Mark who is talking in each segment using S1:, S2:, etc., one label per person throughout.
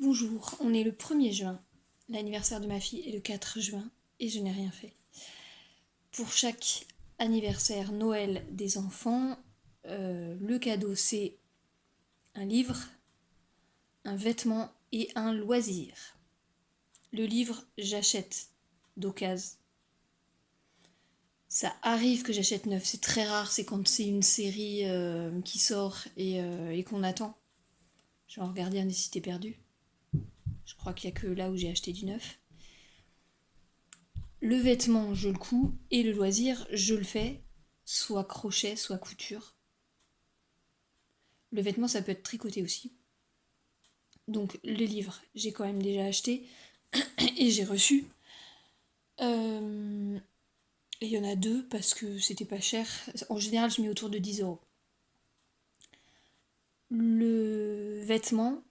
S1: Bonjour, on est le 1er juin. L'anniversaire de ma fille est le 4 juin et je n'ai rien fait. Pour chaque anniversaire Noël des enfants, le cadeau c'est un livre, un vêtement et un loisir. Le livre, j'achète d'occasion. Ça arrive que j'achète neuf, c'est très rare, c'est quand c'est une série qui sort et qu'on attend. Genre Gardien des Cités Perdues. Je crois qu'il n'y a que là où j'ai acheté du neuf. Le vêtement, je le couds, et le loisir, je le fais, soit crochet, soit couture. Le vêtement, ça peut être tricoté aussi. Donc le livre, j'ai quand même déjà acheté et j'ai reçu. Et il y en a deux parce que c'était pas cher. En général, je mets autour de 10 euros. Le vêtement,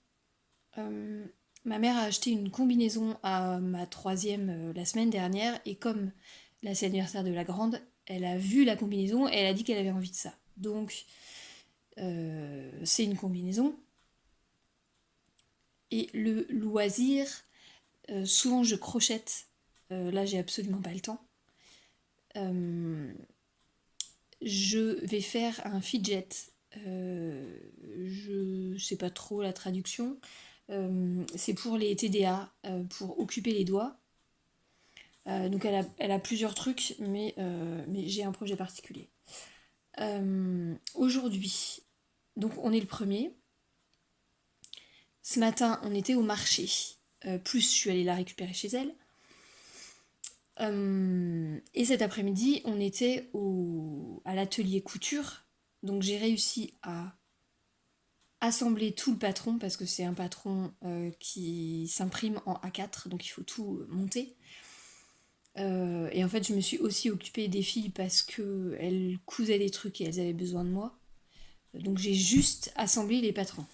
S1: ma mère a acheté une combinaison à ma troisième la semaine dernière et comme là c'est l'anniversaire de la grande, elle a vu la combinaison et elle a dit qu'elle avait envie de ça. Donc c'est une combinaison. Et le loisir, souvent je crochette. Là j'ai absolument pas le temps. Je vais faire un fidget. Je sais pas trop la traduction. C'est pour les TDA, pour occuper les doigts. Donc elle a plusieurs trucs, mais j'ai un projet particulier. Aujourd'hui, donc on est le 1er. Ce matin, on était au marché. Plus je suis allée la récupérer chez elle. Et cet après-midi, on était à l'atelier couture. Donc j'ai réussi à assembler tout le patron parce que c'est un patron qui s'imprime en A4, donc il faut tout monter. Et en fait, je me suis aussi occupée des filles parce qu'elles cousaient des trucs et elles avaient besoin de moi. Donc j'ai juste assemblé les patrons.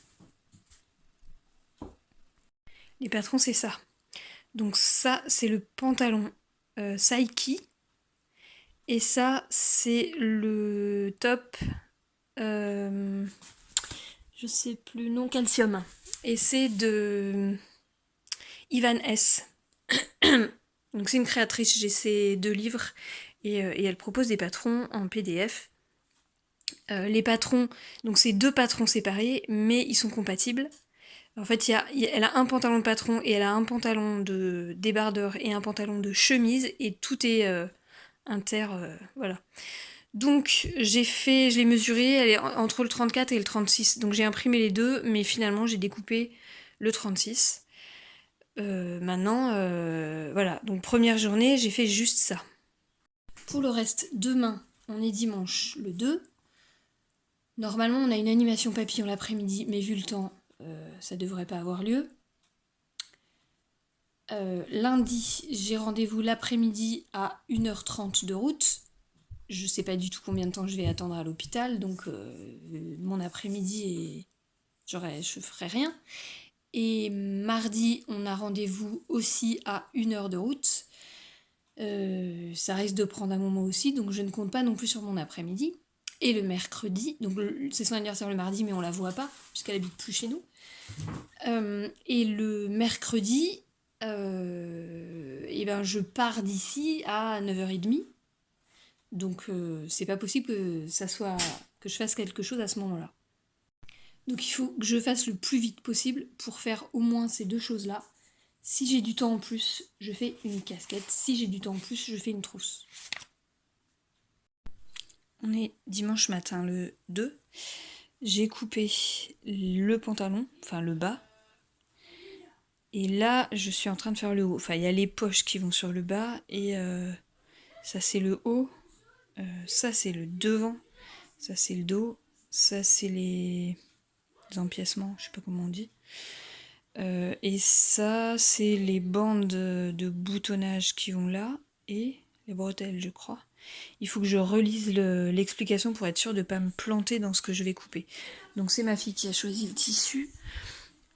S1: Les patrons, c'est ça. Donc ça, c'est le pantalon Saiki. Et ça, c'est le top, je sais plus, non, Calcium. Et c'est de Ivan S. Donc c'est une créatrice, j'ai ses 2 livres et elle propose des patrons en PDF. Les patrons, donc c'est 2 patrons séparés, mais ils sont compatibles. En fait, elle a un pantalon de patron et elle a un pantalon de débardeur et un pantalon de chemise et tout est voilà. Donc je l'ai mesuré, elle est entre le 34 et le 36. Donc j'ai imprimé les deux, mais finalement j'ai découpé le 36. Maintenant, voilà. Donc première journée, j'ai fait juste ça. Pour le reste, demain, on est dimanche le 2. Normalement, on a une animation papillon l'après-midi, mais vu le temps, ça devrait pas avoir lieu. Lundi, j'ai rendez-vous l'après-midi à 1h30 de route. Je sais pas du tout combien de temps je vais attendre à l'hôpital, donc mon après-midi je ferai rien. Et mardi, on a rendez-vous aussi à 1 heure de route. Ça risque de prendre un moment aussi, donc je ne compte pas non plus sur mon après-midi. Et le mercredi, donc c'est son anniversaire le mardi, mais on la voit pas, puisqu'elle habite plus chez nous. Et le mercredi, et ben je pars d'ici à 9h30. Donc c'est pas possible que je fasse quelque chose à ce moment-là. Donc il faut que je fasse le plus vite possible pour faire au moins ces 2 choses-là. Si j'ai du temps en plus, je fais une casquette. Si j'ai du temps en plus, je fais une trousse. On est dimanche matin, le 2. J'ai coupé le pantalon, enfin le bas. Et là, je suis en train de faire le haut. Enfin, il y a les poches qui vont sur le bas. Et ça, c'est le haut. Ça, c'est le devant. Ça, c'est le dos. Ça, c'est les empiècements, je sais pas comment on dit. Et ça, c'est les bandes de boutonnage qui vont là. Et les bretelles, je crois. Il faut que je relise l'explication pour être sûre de ne pas me planter dans ce que je vais couper. Donc c'est ma fille qui a choisi le tissu.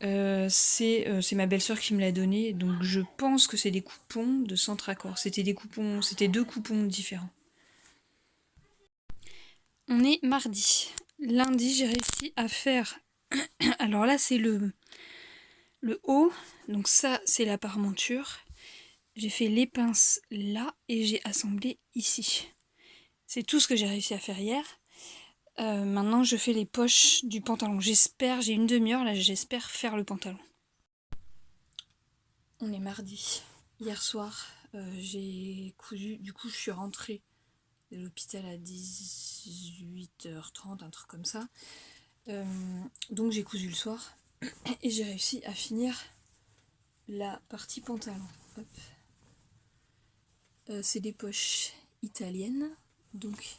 S1: C'est ma belle-sœur qui me l'a donné. Donc je pense que c'est des coupons de Centre Accord. C'était 2 coupons différents. On est mardi. Lundi, j'ai réussi à faire... Alors là, c'est le le haut, donc ça c'est la parmenture. J'ai fait les pinces là et j'ai assemblé ici. C'est tout ce que j'ai réussi à faire hier. Maintenant je fais les poches du pantalon. J'espère, j'ai une demi-heure là, j'espère faire le pantalon. On est mardi. Hier soir, j'ai cousu. Du coup, je suis rentrée de l'hôpital à 18h30, un truc comme ça. Donc j'ai cousu le soir et j'ai réussi à finir la partie pantalon. Hop. C'est des poches italiennes, donc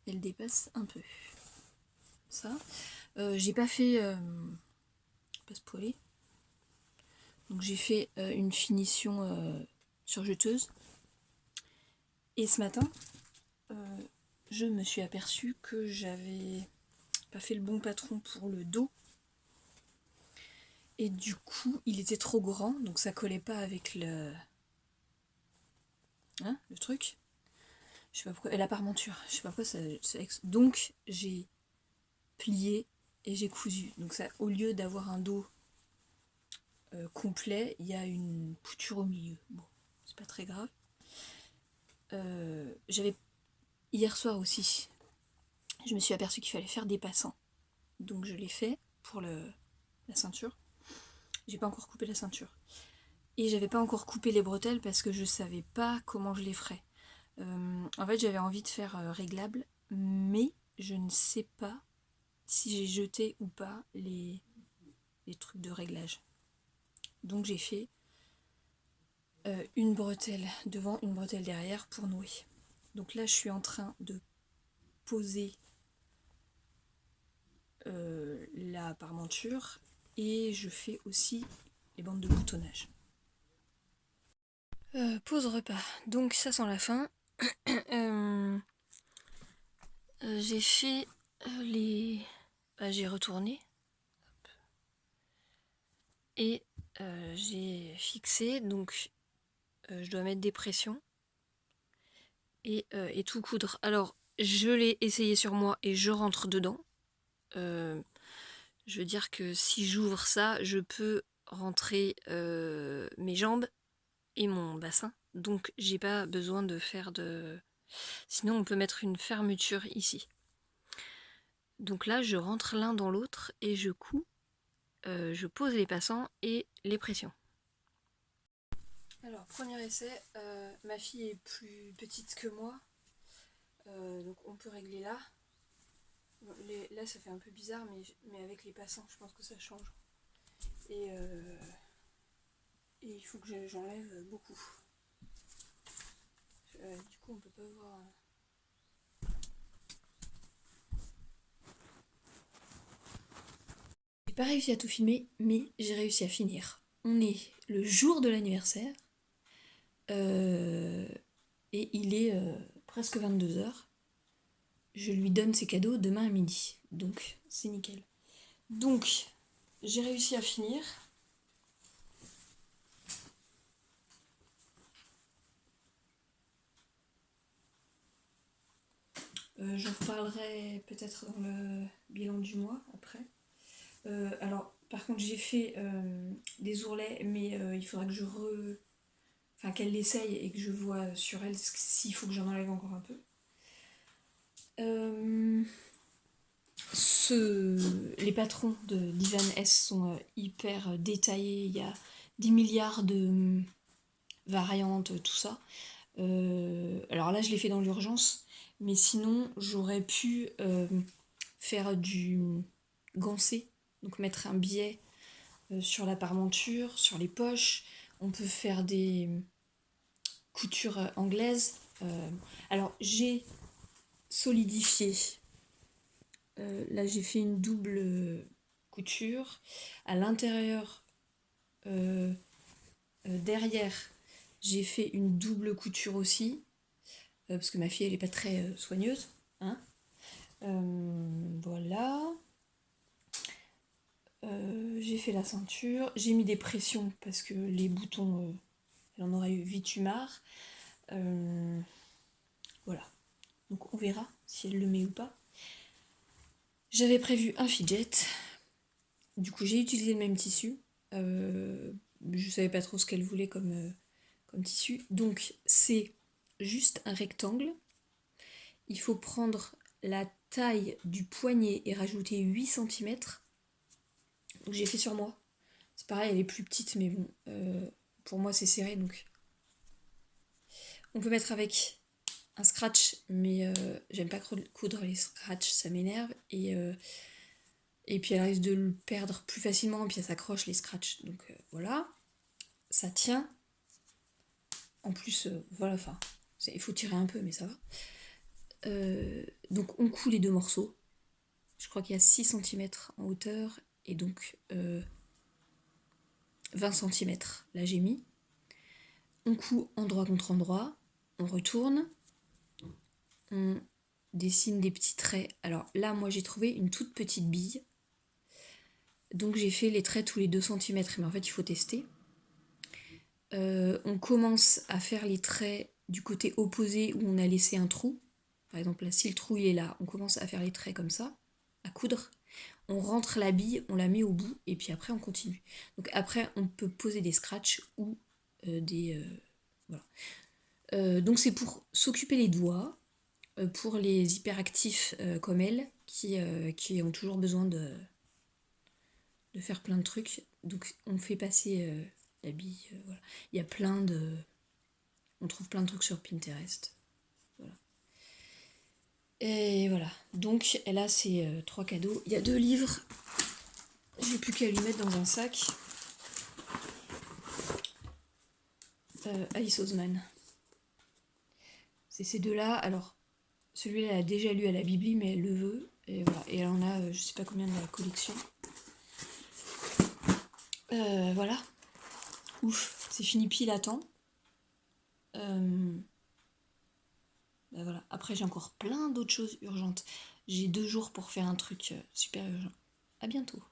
S1: elles dépassent un peu. Ça. J'ai pas fait passe-poilé. Donc j'ai fait une finition surjeteuse. Et ce matin, je me suis aperçue que j'avais pas fait le bon patron pour le dos. Et du coup, il était trop grand, donc ça collait pas avec le truc. Je sais pas pourquoi. Et la parmenture. Je sais pas pourquoi ça. Donc j'ai plié et j'ai cousu. Donc ça, au lieu d'avoir un dos complet, il y a une pouture au milieu. Bon, c'est pas très grave. J'avais hier soir aussi. Je me suis aperçue qu'il fallait faire des passants. Donc je l'ai fait pour la ceinture. J'ai pas encore coupé la ceinture. Et j'avais pas encore coupé les bretelles parce que je savais pas comment je les ferais. En fait, j'avais envie de faire réglable, mais je ne sais pas si j'ai jeté ou pas les trucs de réglage. Donc j'ai fait une bretelle devant, une bretelle derrière pour nouer. Donc là, je suis en train de poser la parmenture et je fais aussi les bandes de boutonnage. Pause repas. Donc ça sent la fin. J'ai fait les... j'ai retourné. Et j'ai fixé. Donc je dois mettre des pressions. Et tout coudre. Alors, je l'ai essayé sur moi et je rentre dedans. Je veux dire que si j'ouvre ça, je peux rentrer mes jambes et mon bassin. Donc j'ai pas besoin de faire de... Sinon on peut mettre une fermeture ici. Donc là je rentre l'un dans l'autre et je couds. Je pose les passants et les pressions. Alors premier essai, ma fille est plus petite que moi. Donc on peut régler là. Là ça fait un peu bizarre mais avec les passants je pense que ça change. Et il faut que j'enlève beaucoup. Du coup on peut pas voir. J'ai pas réussi à tout filmer, mais j'ai réussi à finir. On est le jour de l'anniversaire. Et il est presque 22h. Je lui donne ses cadeaux demain à midi. Donc c'est nickel. Donc j'ai réussi à finir. J'en reparlerai peut-être dans le bilan du mois après. Alors par contre j'ai fait des ourlets, mais il faudra que qu'elle l'essaye et que je vois sur elle s'il faut que j'en enlève encore un peu. Les patrons d'Ivan S sont hyper détaillés, il y a 10 milliards de variantes, tout ça. Alors là je l'ai fait dans l'urgence, mais sinon j'aurais pu faire du gancé, donc mettre un biais sur la parmenture, sur les poches. On peut faire des coutures anglaises. Alors j'ai solidifié. Là j'ai fait une double couture. À l'intérieur, derrière, j'ai fait une double couture aussi. Parce que ma fille elle est pas très soigneuse. Hein, voilà. J'ai fait la ceinture. J'ai mis des pressions parce que les boutons, elle en aurait eu vite eu marre. Voilà. Donc on verra si elle le met ou pas. J'avais prévu un fidget. Du coup j'ai utilisé le même tissu. Je savais pas trop ce qu'elle voulait comme tissu. Donc c'est juste un rectangle. Il faut prendre la taille du poignet et rajouter 8 cm. Donc j'ai fait sur moi. C'est pareil, elle est plus petite, mais bon, pour moi c'est serré, donc on peut mettre avec un scratch, mais j'aime pas coudre les scratchs, ça m'énerve, et puis elle risque de le perdre plus facilement, et puis elle s'accroche les scratchs, donc voilà, ça tient. En plus, voilà, enfin, il faut tirer un peu, mais ça va. Donc on coud les deux morceaux. Je crois qu'il y a 6 cm en hauteur, et donc 20 cm, là j'ai mis. On coud endroit contre endroit, on retourne, on dessine des petits traits. Alors là, moi j'ai trouvé une toute petite bille, donc j'ai fait les traits tous les 2 cm, mais en fait il faut tester. On commence à faire les traits du côté opposé où on a laissé un trou. Par exemple, là, si le trou il est là, on commence à faire les traits comme ça, à coudre. On rentre la bille, on la met au bout, et puis après on continue. Donc après, on peut poser des scratchs ou des... voilà. Donc c'est pour s'occuper les doigts, pour les hyperactifs comme elle, qui ont toujours besoin de faire plein de trucs. Donc on fait passer la bille, voilà. Il y a plein de... On trouve plein de trucs sur Pinterest. Voilà. Et voilà. Donc elle a ses 3 cadeaux. Il y a 2 livres. J'ai plus qu'à lui mettre dans un sac. Alice Oseman. C'est ces deux-là. Alors, celui-là, elle a déjà lu à la Bibli, mais elle le veut. Et voilà. Et elle en a, je sais pas combien de la collection. Voilà. Ouf, c'est fini pile à temps. Ben voilà. Après, j'ai encore plein d'autres choses urgentes. J'ai 2 jours pour faire un truc super urgent. À bientôt.